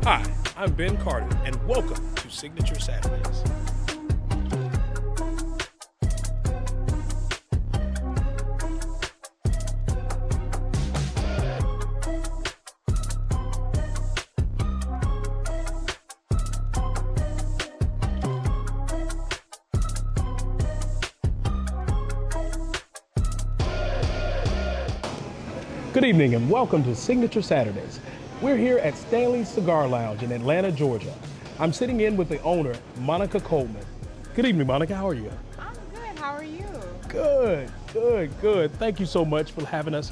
Hi, I'm Ben Carter, and welcome to Cignature Saturdays. Good evening and welcome to Cignature Saturdays. We're here at Stanley's Cigar Lounge in Atlanta, Georgia. I'm sitting in with the owner, Monica Coleman. Good evening, Monica. How are you? I'm good. How are you? Good. Thank you so much for having us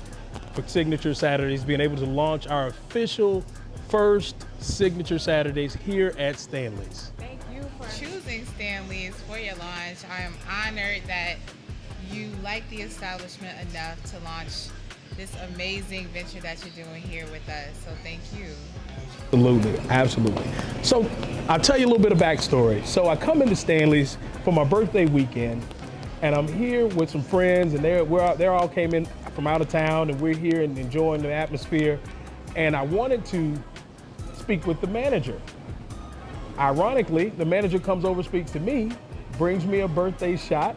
for Signature Saturdays, being able to launch our official first Signature Saturdays here at Stanley's. Thank you for choosing Stanleys for your launch. I am honored that you like the establishment enough to launch this amazing venture that you're doing here with us. So thank you. Absolutely. So I'll tell you a little bit of backstory. So I come into Stanley's for my birthday weekend, and I'm here with some friends, and they all came in from out of town, and we're here and enjoying the atmosphere. And I wanted to speak with the manager. Ironically, the manager comes over, speaks to me, brings me a birthday shot,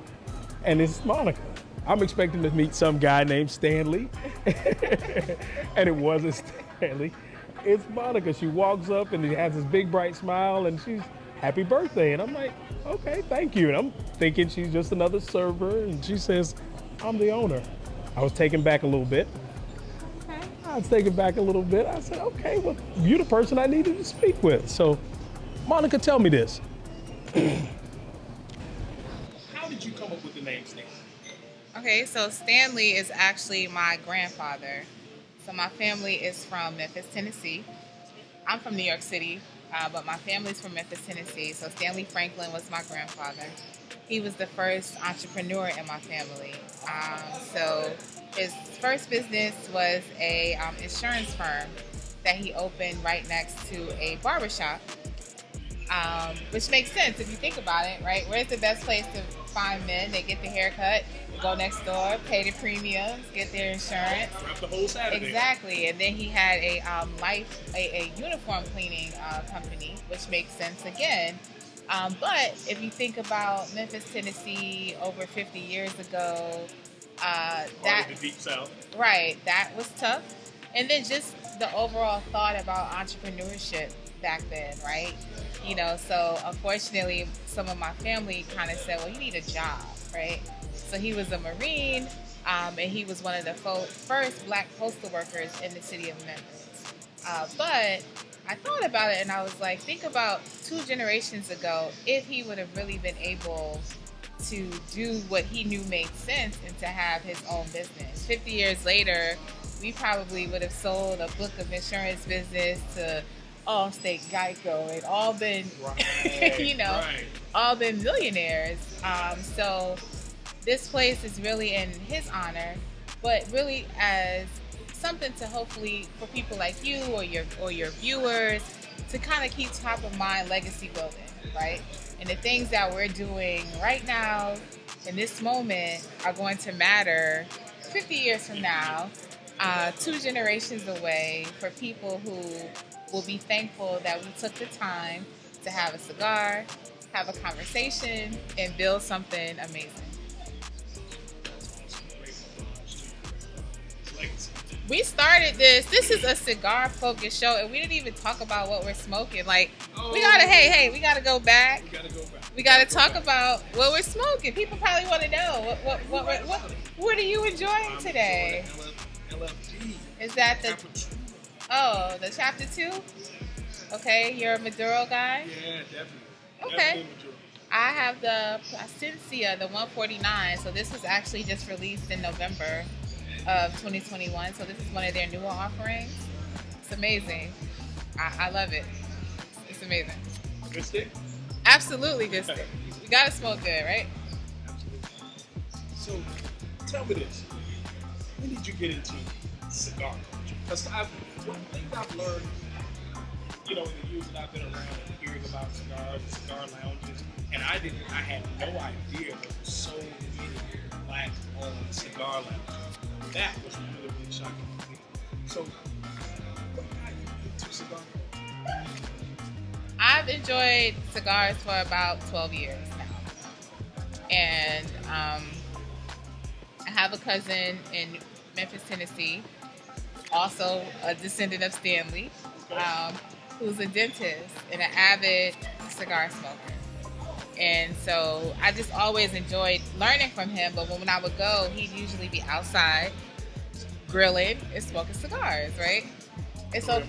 and it's Monica. I'm expecting to meet some guy named Stanley, and it wasn't Stanley. It's Monica. She walks up and has this big bright smile, and she's happy birthday. And I'm like, okay, thank you. And I'm thinking she's just another server, and she says, I'm the owner. I was taken back a little bit. I said, okay, well, you're the person I needed to speak with. So, Monica, tell me this. How did you come up with the name Stanley? Okay, so Stanley is actually my grandfather. So my family is from Memphis, Tennessee. I'm from New York City, but my family's from Memphis, Tennessee. So Stanley Franklin was my grandfather. He was the first entrepreneur in my family. So his first business was a insurance firm that he opened right next to a barbershop, which makes sense if you think about it, right? Where's the best place to find men? They get the haircut, go next door, pay the premiums, get their insurance. Wrap the whole Saturday. Exactly. And then he had a uniform cleaning company, which makes sense again. But if you think about Memphis, Tennessee, over 50 years ago, Part of the Deep South. Right, that was tough. And then just the overall thought about entrepreneurship back then, right? You know, so unfortunately, some of my family kind of said, well, you need a job, right? So he was a Marine, and he was one of the first black postal workers in the city of Memphis. But I thought about it, and I was like, think about 2 generations ago, if he would have really been able to do what he knew made sense and to have his own business. 50 years later, we probably would have sold a book of insurance business to Allstate, Geico, and all been, all been millionaires. So this place is really in his honor, but really as something to hopefully for people like you or your viewers to kind of keep top of mind legacy building, right? And the things that we're doing right now in this moment are going to matter 50 years from now, 2 generations away, for people who will be thankful that we took the time to have a cigar, have a conversation, and build something amazing. We started this. This is a cigar focused show, and we didn't even talk about what we're smoking. Like, we gotta go back. We gotta talk about what we're smoking. People probably want to know what are you enjoying today? LFG. Is that the chapter 2? Okay, you're a Maduro guy. Yeah, definitely. Okay. Definitely Maduro. I have the Plasencia, the 149. So this was actually just released in November of 2021. So this is one of their newer offerings. It's amazing. I love it. It's amazing. Good stick? Absolutely good stick. You gotta smoke good, right? Absolutely. So tell me this. When did you get into cigar culture? Because one thing I've learned, in the years that I've been around and hearing about cigars and cigar lounges, and I had no idea there were so many black-owned cigar lounges. That was really, really shocking to me. So, what got you into cigar culture? I've enjoyed cigars for about 12 years now. And I have a cousin in Memphis, Tennessee, also a descendant of Stanley, who's a dentist and an avid cigar smoker. And so I just always enjoyed learning from him. But when I would go, he'd usually be outside grilling and smoking cigars, right? And so,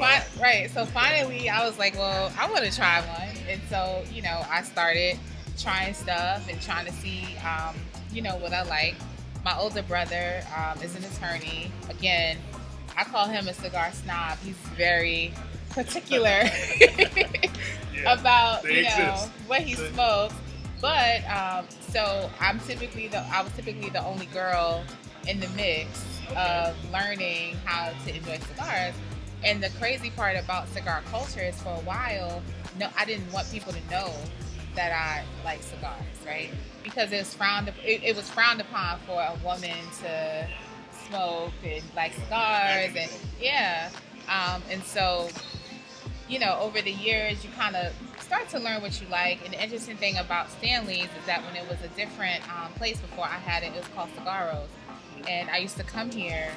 so finally I was like, well, I want to try one. And so, I started trying stuff and trying to see, what I like. My older brother is an attorney. Again, I call him a cigar snob. He's very particular about what he smokes. But so I was typically the only girl in the mix of learning how to enjoy cigars. And the crazy part about cigar culture is, for a while, I didn't want people to know that I like cigars, right? Because it was frowned upon for a woman to smoke and like cigars, and so over the years you kind of start to learn what you like. And the interesting thing about Stanley's is that when it was a different place before I had it was called Cigarros, and I used to come here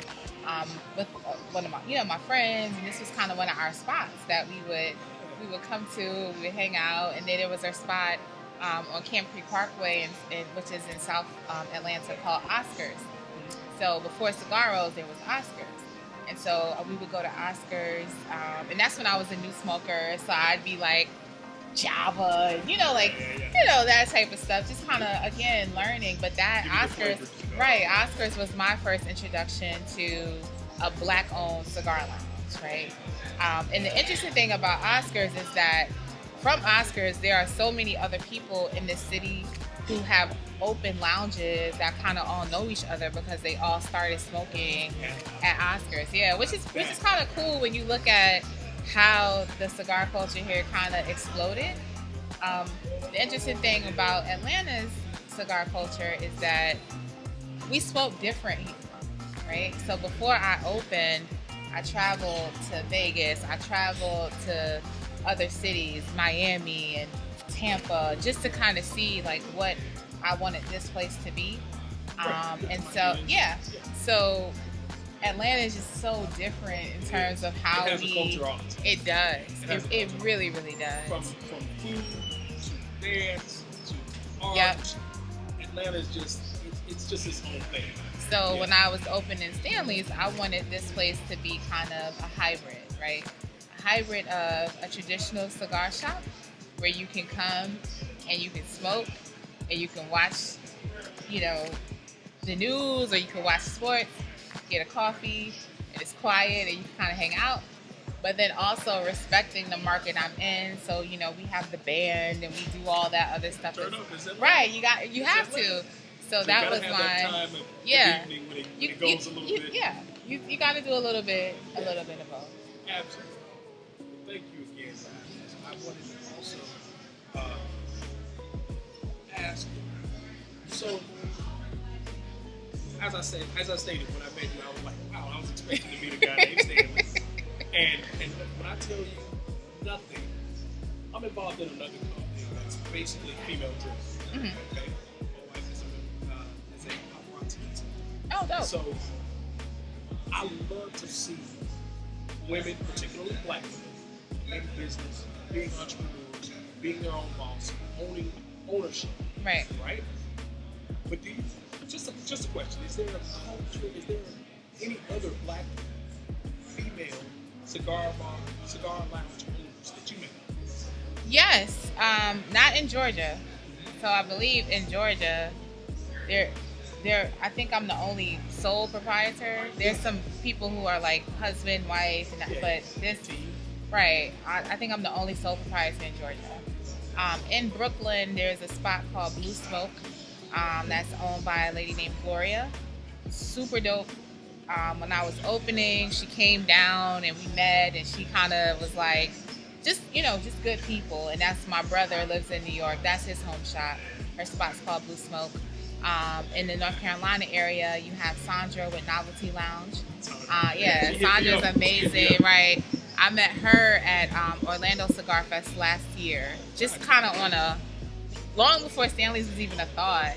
with one of my friends, and this was kind of one of our spots that we would come to. We would hang out, and then there was our spot on Camp Creek Parkway, which is in South Atlanta, called Oscars. So before Cigarros, there was Oscars. And so we would go to Oscars, and that's when I was a new smoker. So I'd be like Java, that type of stuff. Just kind of, again, learning. But that Oscars was my first introduction to a Black-owned cigar lounge, right? And the interesting thing about Oscars is that from Oscars, there are so many other people in this city who have open lounges that kind of all know each other because they all started smoking at Oscars. Yeah, which is kind of cool when you look at how the cigar culture here kind of exploded. The interesting thing about Atlanta's cigar culture is that we smoke different here, right? So before I opened, I traveled to Vegas, I traveled to other cities, Miami and Tampa, just to kind of see like what I wanted this place to be. And so Atlanta is just so different in terms of how it has a culture on it does. It really, really does. From food to dance to art. Yep. Atlanta is it's just its own thing. So when I was opening Stanley's, I wanted this place to be kind of a hybrid, right? A hybrid of a traditional cigar shop where you can come and you can smoke and you can watch, the news, or you can watch sports, get a coffee, and it's quiet and you can kind of hang out. But then also respecting the market I'm in. So, we have the band and we do all that other stuff. Right, you have to. So that was my evening when it goes a little bit. Yeah, you got to do a little bit of both. Absolutely. Thank you again. I wanted to also ask. So, as I stated when I met you, I was like, wow, I was expecting to meet a guy named Stanley. And when I tell you nothing, I'm involved in another company that's basically female driven. Mm-hmm. Okay. Oh, dope. So I love to see women, particularly Black women, in business, being entrepreneurs, being their own boss, owning ownership. Right. Right? But do you, just a question, is there a culture, is there any other Black female cigar lounge owners that you know? Yes. Not in Georgia. So I believe in Georgia, I think I'm the only sole proprietor. There's some people who are like husband, wife, but this, right? I think I'm the only sole proprietor in Georgia. In Brooklyn, there's a spot called Blue Smoke that's owned by a lady named Gloria. Super dope. When I was opening, she came down and we met, and she kind of was like, just good people. And that's my brother lives in New York. That's his home shop. Her spot's called Blue Smoke. In the North Carolina area, you have Sandra with Novelty Lounge. Sandra's amazing, right? I met her at Orlando Cigar Fest last year, just kind of on a long before Stanley's was even a thought.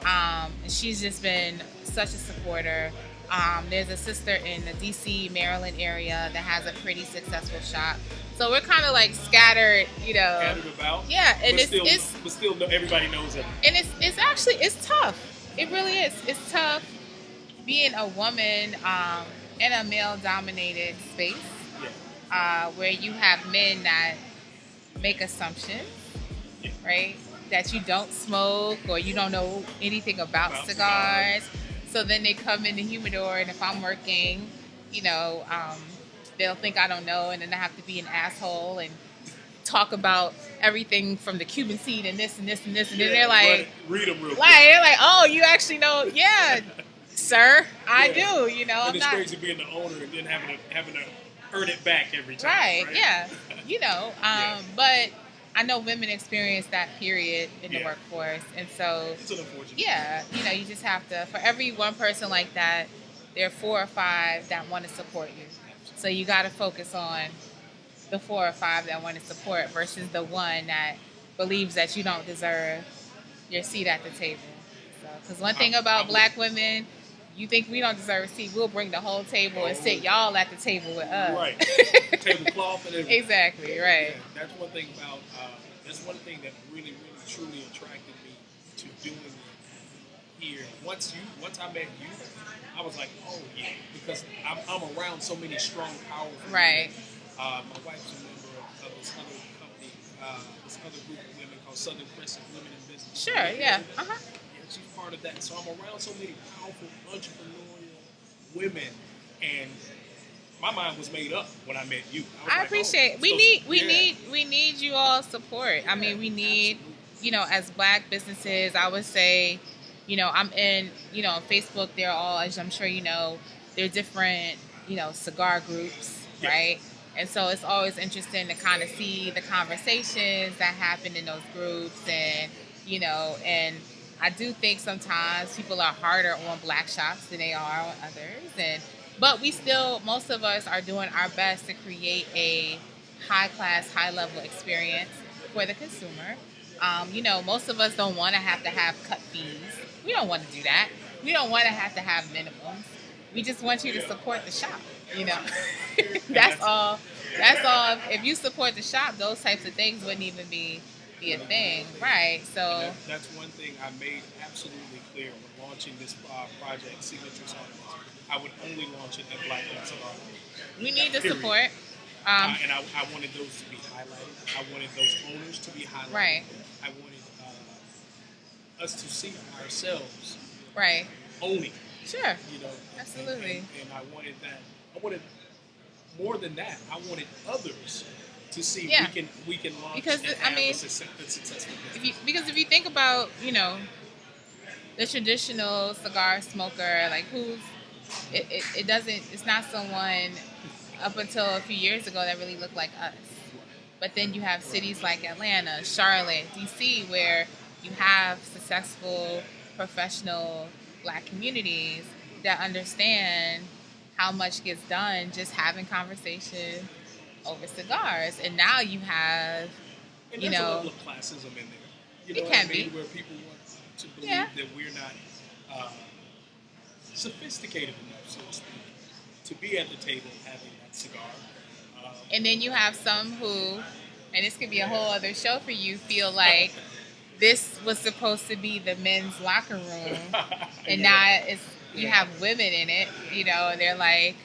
And she's just been such a supporter. There's a sister in the DC, Maryland area that has a pretty successful shop. So we're kind of like scattered, you know. Scattered about. Yeah, and but still everybody knows it. And it's actually it's tough. It really is. It's tough being a woman in a male-dominated space where you have men that make assumptions, right? That you don't smoke or you don't know anything about cigars. So then they come in the humidor, and if I'm working, you know, they'll think I don't know, and then I have to be an asshole and talk about everything from the Cuban seed and this and this and this, and then they're like, read them real quick. They're like, oh, you actually know? Yeah, sir, I do. You know, and it's crazy being the owner and then having to earn it back every time. Right? Yeah. You know, but I know women experience that period in the workforce, and so it's unfortunate. Yeah, you know, you just have to. For every one person like that, there are 4 or 5 that want to support you. So you got to focus on the 4 or 5 that want to support versus the one that believes that you don't deserve your seat at the table. Because one thing about black women, you think we don't deserve a seat, we'll bring the whole table and sit y'all at the table with us. Right. Tablecloth and everything. Exactly, right. Yeah, that's one thing about, that's one thing that really, really, truly attracted me to doing it here. Once I met you, I was like, oh yeah, because I'm around so many strong, powerful right. women. My wife's a member of this other company, this other group of women called Southern Crescent Women in Business. Sure, yeah. Uh-huh. She's part of that. So I'm around so many powerful, entrepreneurial women, and my mind was made up when I met you. I appreciate. We need you all support. I mean, we need, you know, as black businesses. I would say, you know, I'm in, you know, on Facebook. They're all, as I'm sure you know, they're different, you know, cigar groups, right? And so it's always interesting to kind of see the conversations that happen in those groups, and you know, and I do think sometimes people are harder on black shops than they are on others, but we still, most of us are doing our best to create a high class, high level experience for the consumer. You know, most of us don't want to have cut fees. We don't want to do that. We don't want to have minimums. We just want you to support the shop. You know, that's all. That's all. If you support the shop, those types of things wouldn't even be a thing, right? So that's one thing I made absolutely clear when launching this project, Cignature Cigars. I would only launch it at Black Cigar. We need the support. And I wanted those to be highlighted. I wanted those owners to be highlighted. Right. I wanted us to see ourselves owning. Sure. You know, absolutely. And I wanted that. I wanted more than that. I wanted others to see we can launch because and have a successful business. Because if you think about, you know, the traditional cigar smoker, like it's not someone up until a few years ago that really looked like us. But then you have cities like Atlanta, Charlotte, DC, where you have successful, professional black communities that understand how much gets done just having conversation over cigars. And now you have, you know, there's a level of classism in there. You know it can be. Where people want to believe that we're not sophisticated enough, so to speak, to be at the table having that cigar. And then you have some who, and this could be a whole other show for you, feel like this was supposed to be the men's locker room, and now you have women in it, you know, and they're like,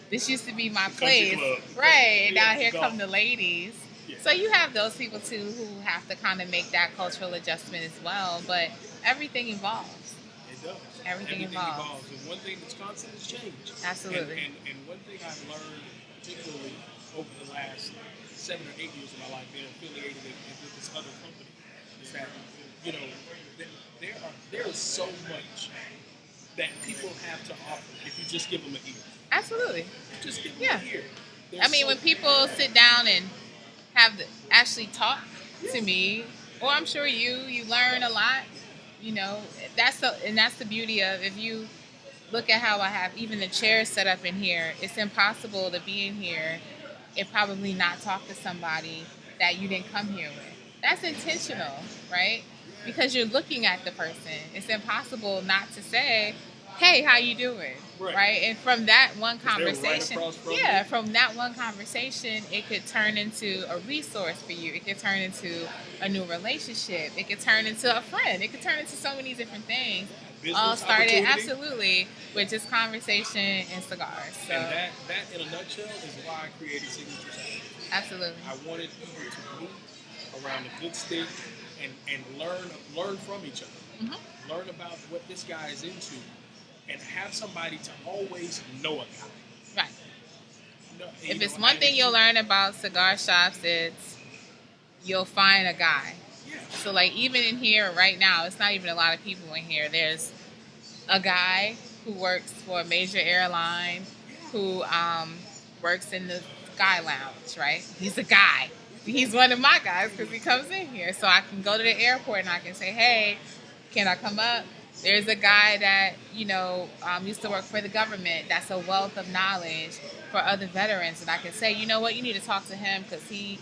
this used to be my place, right? And now here come the ladies. Yeah. So you have those people too who have to kind of make that cultural adjustment as well. But everything evolves. It does. Everything evolves. And one thing that's constant is change. Absolutely. And one thing I've learned, particularly over the last 7 or 8 years of my life, being affiliated with this other company, is that, you know, there is so much that people have to offer if you just give them an ear. Absolutely. Just give them an ear. I mean, when people sit down and actually talk to me, or I'm sure you learn a lot. You know, that's the beauty of, if you look at how I have even the chairs set up in here, it's impossible to be in here and probably not talk to somebody that you didn't come here with. That's intentional, right? Because you're looking at the person. It's impossible not to say, "Hey, how you doing?" Right? And from that one 'Cause they're right conversation, across from yeah, you. from that one conversation, it could turn into a resource for you. It could turn into a new relationship. It could turn into a friend. It could turn into so many different things. All Business started opportunity. absolutely with just conversation and cigars. So And that in a nutshell is why I created Signature Salad. absolutely. I wanted people to meet around a good steak and learn from each other. Hmm. Learn about what this guy is into and have somebody to always know a guy. Right. You If know, it's one thing you'll learn about cigar shops, it's you'll find a guy. Yeah. So like even in here right now, it's not even a lot of people in here. There's a guy who works for a major airline who works in the Sky Lounge, right? He's a guy. He's one of my guys because he comes in here. So I can go to the airport and I can say, hey, can I come up? There's a guy that, used to work for the government. That's a wealth of knowledge for other veterans. And I can say, you know what, you need to talk to him because he,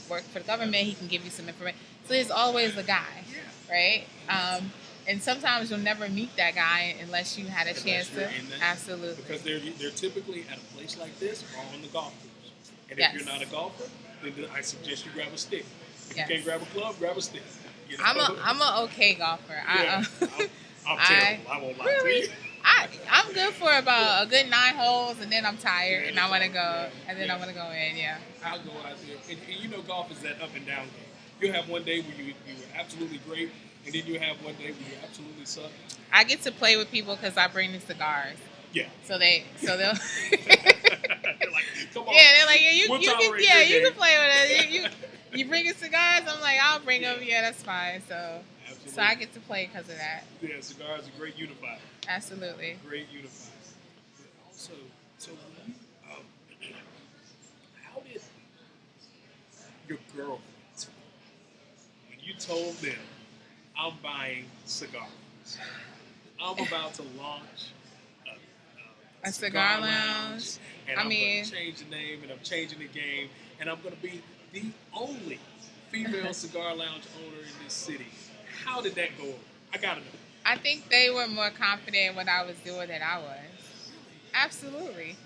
worked for the government. He can give you some information. So there's always a guy, right? And sometimes you'll never meet that guy unless you had a chance to. Absolutely. Because they're typically at a place like this or on the golf course. And Yes. if you're not a golfer, then I suggest you grab a stick. If Yes. you can't grab a club, grab a stick. You know? I'm a okay golfer. Yeah, I'm terrible. I won't lie to you. I'm good for about a good 9 holes, and then I'm tired, and I want to go, and then I want to go in. Yeah. I'll go out there. And golf is that up and down game. You'll have one day where you were absolutely great, and then you'll have one day where you absolutely suck. I get to play with people because I bring the cigars. Yeah. So they'll. They're like, come on. Yeah, they're like, yeah, you We'll can tolerate your you game. can play with us. You bringing cigars? I'm like, I'll bring them. Yeah, that's fine. Absolutely. So I get to play because of that. Yeah, cigars are great unifier. Absolutely. Great unifier. But also, so when you, how did your girlfriends feel when you told them, I'm buying cigars? I'm about to launch A cigar lounge. and I I'm mean- going to change the name, and I'm changing the game, and I'm going to be the only female cigar lounge owner in this city. How did that go over? I got to know. I think they were more confident in what I was doing than I was. Absolutely.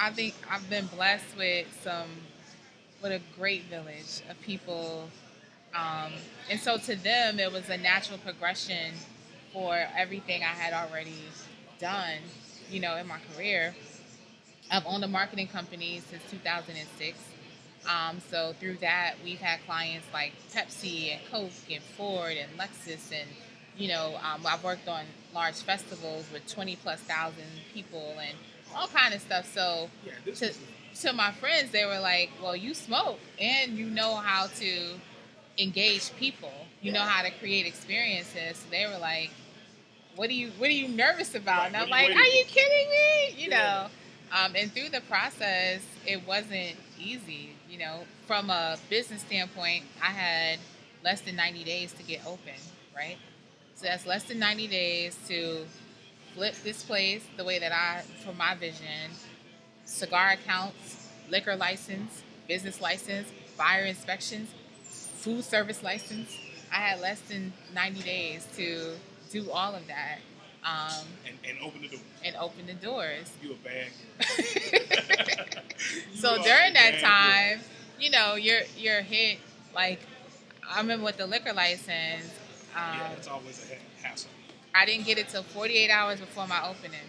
I think I've been blessed with a great village of people. And so to them, it was a natural progression for everything I had already done, in my career. I've owned a marketing company since 2006. So through that, we've had clients like Pepsi and Coke and Ford and Lexus and, I've worked on large festivals with 20,000+ people and all kind of stuff. So to my friends, they were like, well, you smoke and you know how to engage people. You know how to create experiences. So they were like, what are you nervous about? Right, And I'm what are you like, are waiting you kidding me? Yeah. And through the process, it wasn't easy. From a business standpoint, I had less than 90 days to get open, right? So that's less than 90 days to flip this place the way that for my vision, cigar accounts, liquor license, business license, fire inspections, food service license. I had less than 90 days to do all of that. And open the door. And open the doors. You a bad girl. So You are during a that bad girl. time, you're hit, like, I remember with the liquor license, Yeah, it's always a hassle. I didn't get it till 48 hours before my opening.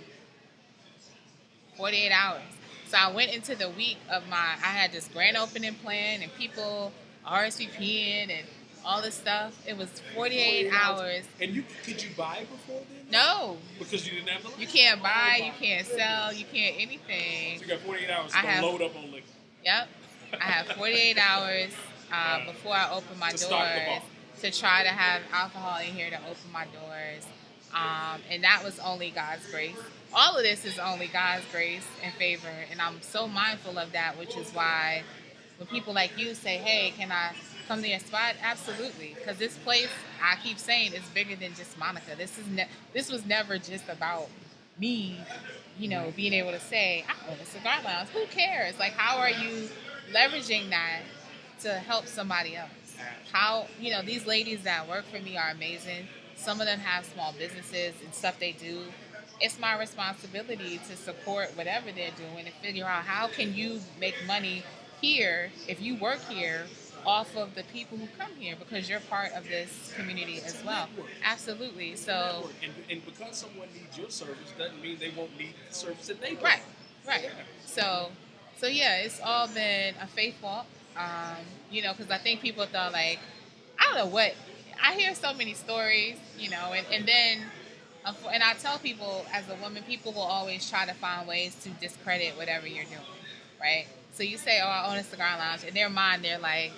48 hours. So I went into the week of I had this grand opening plan and people RSVPing and all this stuff. It was 48 hours. And could you buy before then? No. Because you didn't have the liquor? You can't buy, you can't sell, you can't anything. So you got 48 hours to load up on liquor. Yep. I have 48 hours before I open my To stock the doors bar. to try to have alcohol in here to open my doors. And that was only God's grace. All of this is only God's grace and favor. And I'm so mindful of that, which is why when people like you say, hey, can I come to your spot? Absolutely. Because this place, I keep saying, is bigger than just Monica. This was never just about me, being able to say, I own a cigar lounge. Who cares? Like, how are you leveraging that to help somebody else. How, these ladies that work for me are amazing. Some of them have small businesses and stuff they do. It's my responsibility to support whatever they're doing and figure out how can you make money here if you work here off of the people who come here because you're part of this community as well. Absolutely. So and because someone needs your service doesn't mean they won't need the service that they do. right. So yeah, it's all been a faith walk. Because I think people thought like, I don't know what. I hear so many stories, and then, and I tell people as a woman, people will always try to find ways to discredit whatever you're doing, right? So you say, oh, I own a cigar lounge. In their mind, they're like,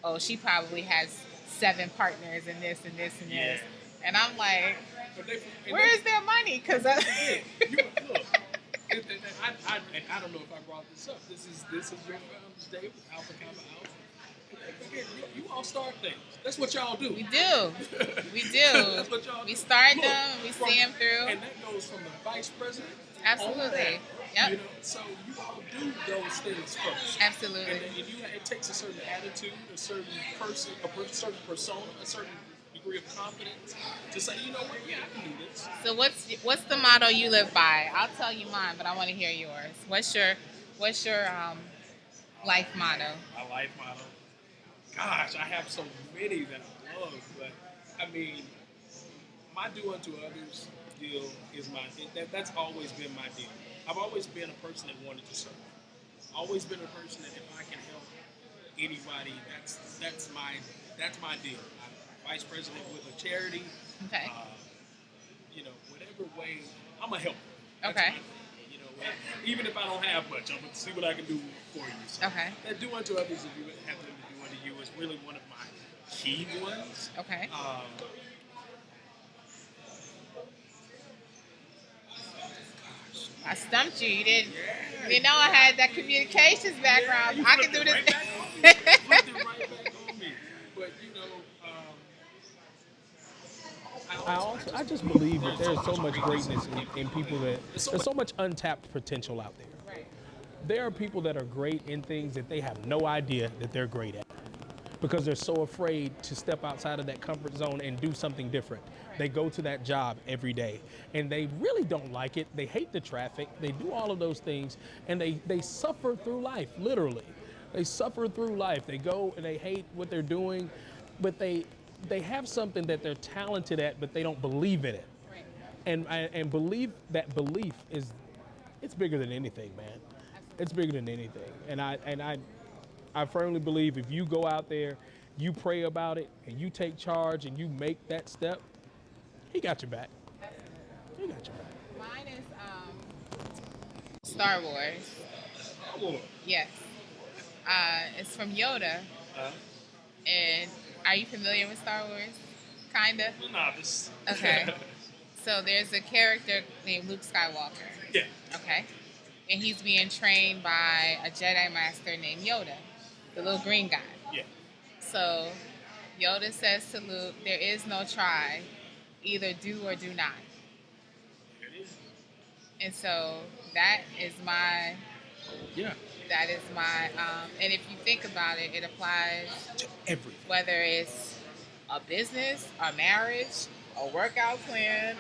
oh, she probably has 7 partners and this and this and this. And I'm like, where's their money? Because look, I don't know if I brought this up. This is your Founders Day with Alpha Kappa Alpha. Again, you all start things. That's what y'all do. We do. That's what y'all do. We start them, we see them through. And that goes from the vice president. Absolutely. Yep. So you all do those things first. Absolutely. And then it takes a certain attitude, a certain person, certain persona, a certain degree of confidence to say, you know what, yeah, I can do this. So what's the motto you live by? I'll tell you mine, but I want to hear yours. What's your life motto? My life motto? Gosh, I have so many that I love, but I mean, my do unto others deal is that's always been my deal. I've always been a person that wanted to serve. Always been a person that if I can help anybody, that's my deal. I'm vice president with a charity. Okay. Whatever way, I'm a helper. That's okay. my thing, even if I don't have much, I'm gonna see what I can do for you. So okay. That do unto others, if you have them to do unto you, is really one of my key ones. Okay. I stumped you. You didn't. Yeah, you know I had that communications background. I can do this. Right back on me. Flipped it right back on me. But I just believe that there's so much greatness in people there's so much untapped potential out there. Right. There are people that are great in things that they have no idea that they're great at because they're so afraid to step outside of that comfort zone and do something different. Right. They go to that job every day and they really don't like it. They hate the traffic. They do all of those things and they suffer through life, literally. They suffer through life. They go and they hate what they're doing, but they have something that they're talented at, but they don't believe in it. Right. And believe is, it's bigger than anything, man. Absolutely. It's bigger than anything. And I firmly believe if you go out there, you pray about it, and you take charge, and you make that step, he got your back. Absolutely. He got your back. Mine is Star Wars. Star Wars? Yes. It's from Yoda. And are you familiar with Star Wars? Kinda? Novice. Okay. So there's a character named Luke Skywalker. Yeah. Okay. And he's being trained by a Jedi Master named Yoda, the little green guy. Yeah. So Yoda says to Luke, there is no try, either do or do not. There it is. And so that is my... Yeah. That is my, and if you think about it, it applies to everything. Whether it's a business, a marriage, a workout plan,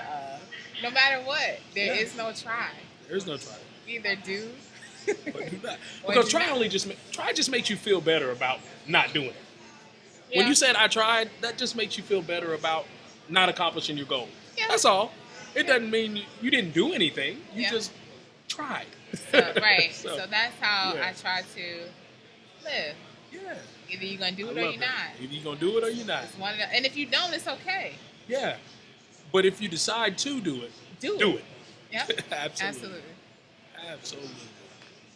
no matter what, there is no try. There is no try. Either do or do not. Because try just makes you feel better about not doing it. Yeah. When you said I tried, that just makes you feel better about not accomplishing your goal. Yeah. That's all. It doesn't mean you didn't do anything. You just tried. So, right. so that's how I try to live. Yeah. Either you're going to do it or you're not. Either you're going to do it or you're not. It's one of the, and if you don't, it's okay. Yeah. But if you decide to do it, do it. Yep. Absolutely.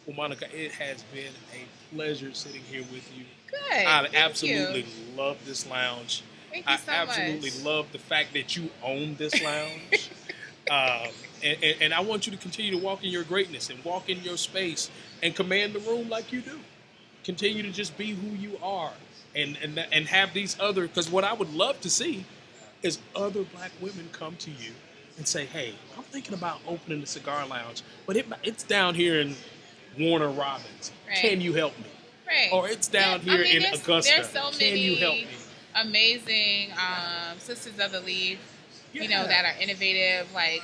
Well, Monica, it has been a pleasure sitting here with you. Good. I absolutely love this lounge. Thank you so much. I absolutely love the fact that you own this lounge. And I want you to continue to walk in your greatness and walk in your space and command the room like you do. Continue to just be who you are and have these other, because what I would love to see is other black women come to you and say, hey, I'm thinking about opening a cigar lounge, but it's down here in Warner Robins. Right. Can you help me? Right. or it's down Yeah, here in there's, Augusta. There's so Can you help many me? amazing sisters of the leaf, you know, Yeah. that are innovative. Like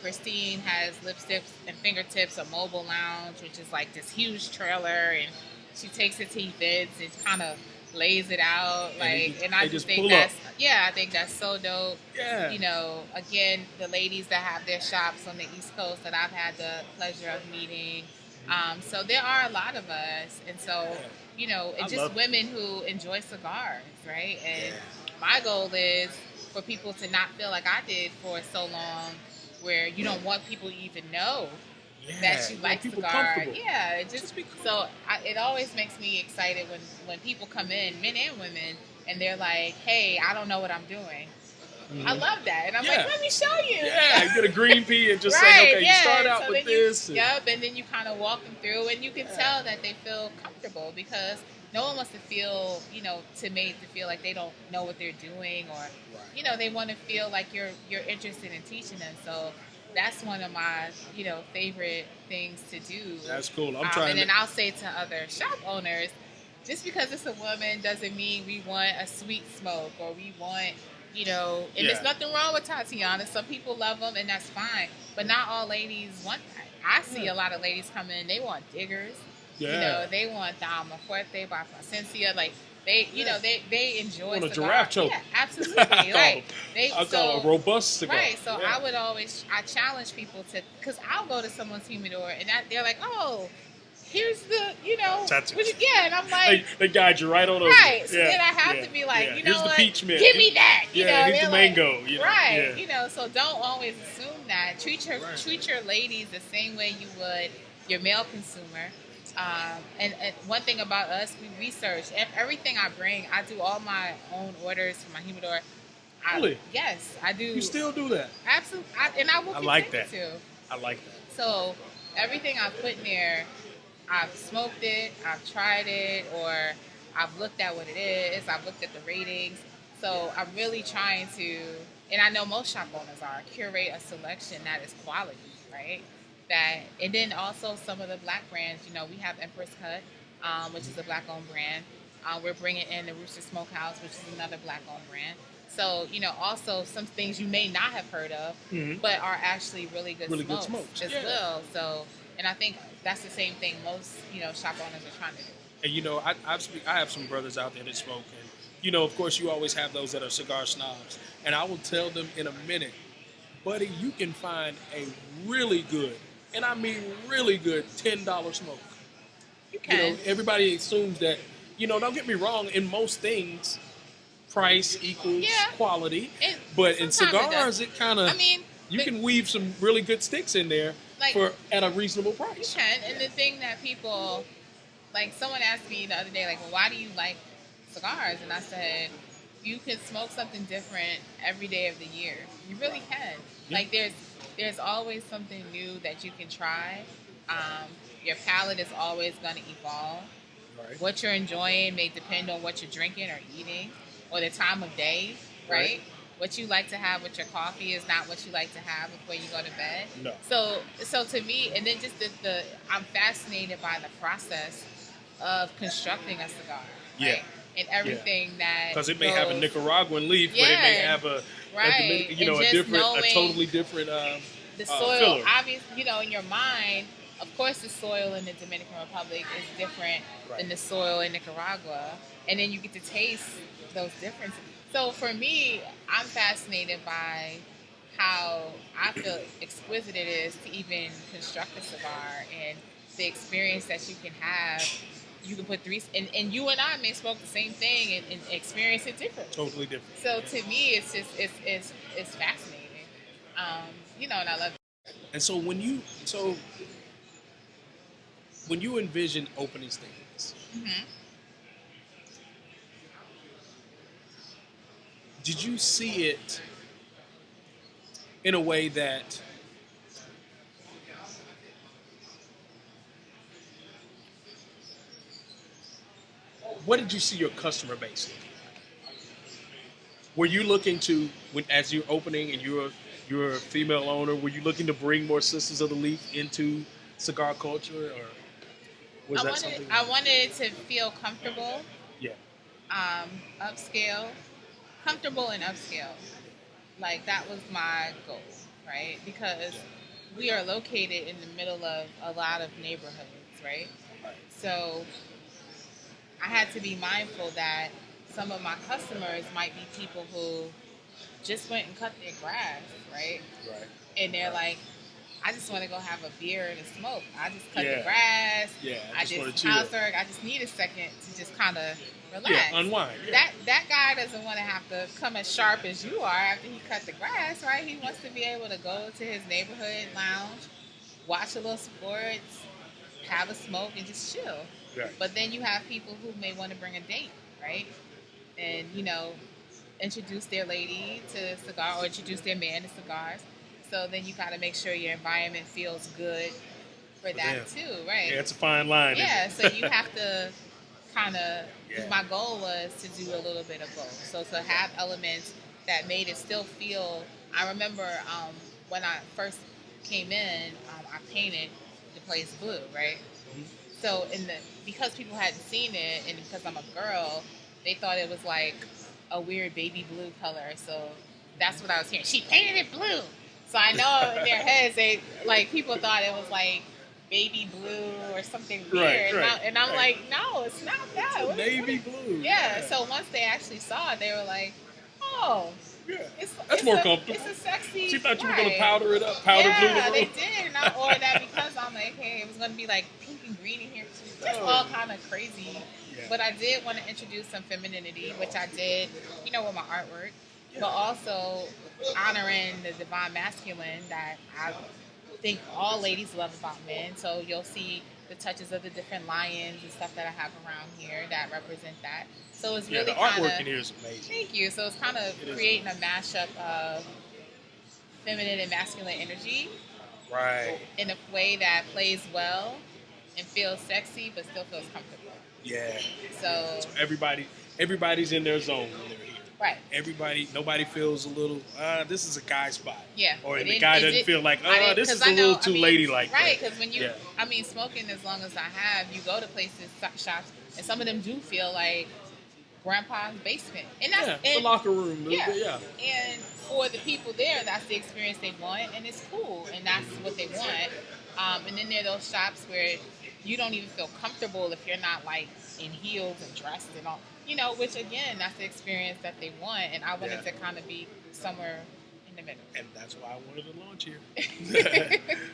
Christine has Lipsticks and Fingertips, a mobile lounge, which is like this huge trailer, and she takes it to events and kind of lays it out. Like, and I they just just pull think up. that's, yeah, I think that's so dope. Yeah. You know, again, the ladies that have their shops on the East Coast that I've had the pleasure of meeting. So there are a lot of us, and so you know, I it's love just women who enjoy cigars, right? And Yeah. my goal is for people to not feel like I did for so long, where you don't want people to even know that you want like people cigar. comfortable. Yeah, it just Just be cool. so it always makes me excited when people come in, men and women, and they're like, "Hey, I don't know what I'm doing." I love that, and I'm Yeah. like, "Let me show you." Yeah, you get a green pea and just Right, say, okay, yeah. you start out So with then you, this. yep, and then you kind of walk them through, and you can tell that they feel comfortable because no one wants to feel, you know, made to feel like they don't know what they're doing, or, you know, they want to feel like you're interested in teaching them. So that's one of my, you know, favorite things to do. That's cool. I'm trying And then to. I'll say to other shop owners, just because it's a woman doesn't mean we want a sweet smoke or we want, you know, and Yeah. there's nothing wrong with Tatiana. Some people love them, and that's fine. But not all ladies want that. I see a lot of ladies come in, they want diggers. You Yeah. know, they want Dama Fuerte by Placencia. Like, they, you know, they enjoy want a cigar. giraffe choke. Yeah, absolutely. Like, I call it a robust cigar. Right, so Yeah. I challenge people to, because I'll go to someone's humidor, and they're like, oh, here's the, you know, Tattoo. yeah, and I'm like, They guide you right on over. right. So Yeah, then I have yeah, to be like, yeah. you know Here's what? the peach mint. Give me that. You Yeah, know, here's they're the mango. You know, right. yeah. You know, so don't always assume that. Treat your ladies the same way you would your male consumer. And one thing about us, we research everything I bring. I do all my own orders for my humidor. Really? Yes, I do. You still do that? Absolutely, and I will I continue like that. to. I like that. So everything I put in there, I've smoked it, I've tried it, or I've looked at what it is, I've looked at the ratings. So I'm really trying to, and I know most shop owners are, curate a selection that is quality, right? That, and then also some of the black brands, you know, we have Empress Cut, which is a black-owned brand. We're bringing in the Rooster Smokehouse, which is another black-owned brand. So, you know, also some things you may not have heard of, but are actually really good smokes as well. So, and I think that's the same thing most, you know, shop owners are trying to do. And you know, I have some brothers out there that smoke, and you know, of course, you always have those that are cigar snobs, and I will tell them in a minute, buddy, you can find a really good, and I mean really good, $10 smoke. You can. You know, everybody assumes that, you know, don't get me wrong, in most things, price equals quality, but in cigars, it kind of, I mean, you can weave some really good sticks in there like, at a reasonable price. You can, and the thing that people, like, someone asked me the other day, like, well, why do you like cigars? And I said, you can smoke something different every day of the year. You really can. Yeah. Like, there's always something new that you can try. Your palate is always going to evolve. Right. What you're enjoying may depend on what you're drinking or eating, or the time of day, right? What you like to have with your coffee is not what you like to have before you go to bed. No. So to me, and then just I'm fascinated by the process of constructing a cigar. Yeah. Right? And everything that, because it may have a Nicaraguan leaf, but it may have a totally different the soil. filler. Obviously, you know, in your mind, of course, the soil in the Dominican Republic is different than the soil in Nicaragua, and then you get to taste those differences. So for me, I'm fascinated by how I feel exquisite it is to even construct a cigar, and the experience that you can have. You can put and you and I may smoke the same thing and experience it differently. Totally different. So to me, it's just it's fascinating, you know, and I love it. And so when you envision opening Stanleys, did you see it in a way that what did you see your customer base looking like? Were you looking to, as you're opening and you're a female owner, were you looking to bring more Sisters of the Leaf into cigar culture? Or Was that something? I wanted it to feel comfortable, Yeah. upscale, comfortable and upscale. Like that was my goal, right? Because we are located in the middle of a lot of neighborhoods, right? Right. So I had to be mindful that some of my customers might be people who just went and cut their grass, right? Right. And they're like, I just want to go have a beer and a smoke. I just cut Yeah. the grass. Yeah. I Just want just to chill. housework. I just need a second to just kind of relax. Yeah. Unwind. Yeah. That guy doesn't want to have to come as sharp as you are after he cut the grass, right? He wants to be able to go to his neighborhood lounge, watch a little sports, have a smoke, and just chill. Right. But then you have people who may want to bring a date, right? And, introduce their lady to cigar or introduce their man to cigars. So then you got to make sure your environment feels good for that too, right? Yeah, it's a fine line. Yeah, so you have to kind of, Yeah. my goal was to do a little bit of both. So to have elements that made it still feel, I remember when I first came in, I painted the place blue, right? Mhm. So because people hadn't seen it and because I'm a girl, they thought it was like a weird baby blue color. So that's what I was hearing. She painted it blue. So I know in their heads, people thought it was like baby blue or something weird. Right, And I'm right. like, no, it's not that. It's navy blue. Yeah. So once they actually saw it, they were like, oh, Yeah. it's more a, comfortable. It's a sexy. She thought you were going to right. powder it up, powder blue the Yeah, room. they did. Or that because I'm like, hey, it was going to be like pink and green in here too. Just all kind of crazy. Yeah. But I did want to introduce some femininity, which I did, with my artwork. But also honoring the divine masculine that I think all ladies love about men. So you'll see the touches of the different lions and stuff that I have around here that represent that. So it's really the kind artwork of... in here is amazing. Thank you. So it's kind of creating a mashup of feminine and masculine energy Right. in a way that plays well and feels sexy but still feels comfortable. Yeah. So Everybody's in their zone when they're here. right. Nobody feels a little, this is a guy spot. Yeah. Or And the it- guy it doesn't did- feel like, I didn't- this 'cause is I a know- little too ladylike. Right, because when you, Yeah. smoking as long as I have, you go to places, shops, and some of them do feel like grandpa's basement. And that's Yeah, and, the locker room. Yeah. And for the people there, that's the experience they want, and it's cool, and that's what they want. And then there are those shops where you don't even feel comfortable if you're not like in heels and dressed and all, which again, that's the experience that they want, and I wanted to kind of be somewhere in the middle. And that's why I wanted to launch here.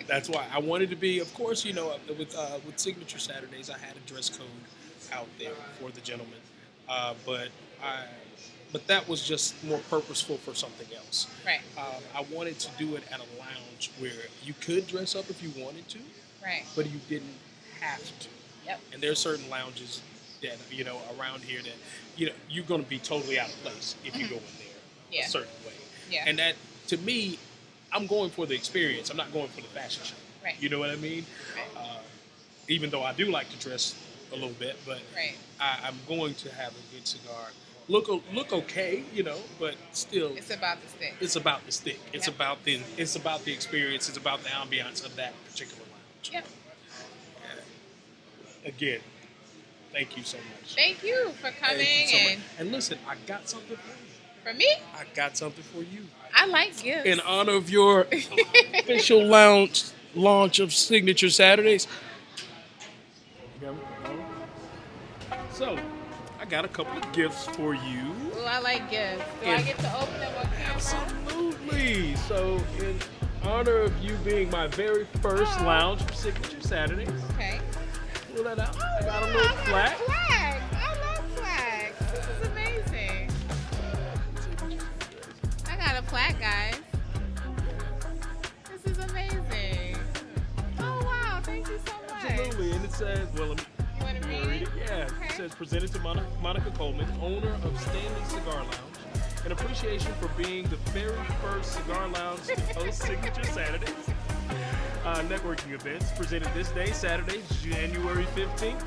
That's why I wanted to be, of course, with Cignature Saturdays, I had a dress code out there for the gentlemen, but that was just more purposeful for something else. Right. I wanted to do it at a lounge where you could dress up if you wanted to, Right. but you didn't have to. Yep. And there are certain lounges that around here that you're going to be totally out of place if you go in there a certain way. Yeah. And that, to me, I'm going for the experience. I'm not going for the fashion show. Right. You know what I mean? Right. Even though I do like to dress a little bit, but Right. I'm going to have a good cigar. Look okay, but still, It's about the stick. it's about the stick. It's Yep. about the experience. It's about the ambiance of that particular lounge. Yep. Again, thank you so much. Thank you for coming. Thank you so And much. And listen, I got something for you. for me, I got something for you. I like gifts. In honor of your official launch of Cignature Saturdays. So, I got a couple of gifts for you. Ooh, I like gifts. Do I get to open them on camera? Absolutely. So, in honor of you being my very first lounge for Cignature Saturdays, Okay. pull that out. I got a little flag. Flags. I love flags. This is amazing. I got a flag, guys. This is amazing. Oh, wow. Thank you so much. Absolutely. And it says, well, let me You want to read read it? it. Yeah. Okay. It says, presented to Monica Coleman, owner of Stanley Cigar Lounge. In appreciation for being the very first cigar lounge to host Cignature Saturdays. Networking events presented this day, Saturday, January 15th.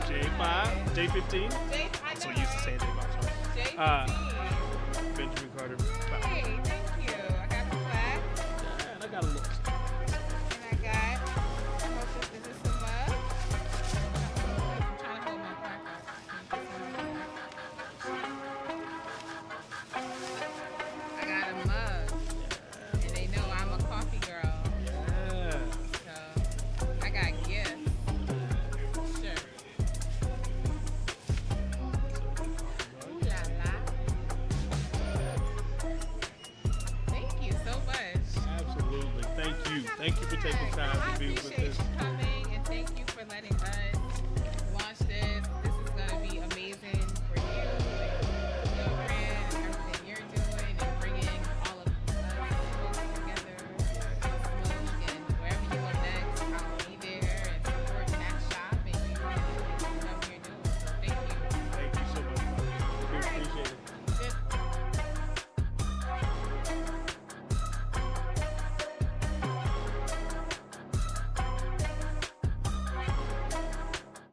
J15. I So know, used to saying J5. J15. Benjamin Carter. Hey, thank you. I got the flag. And I got a look. And I got, I hope this is some love. taking time to be with us.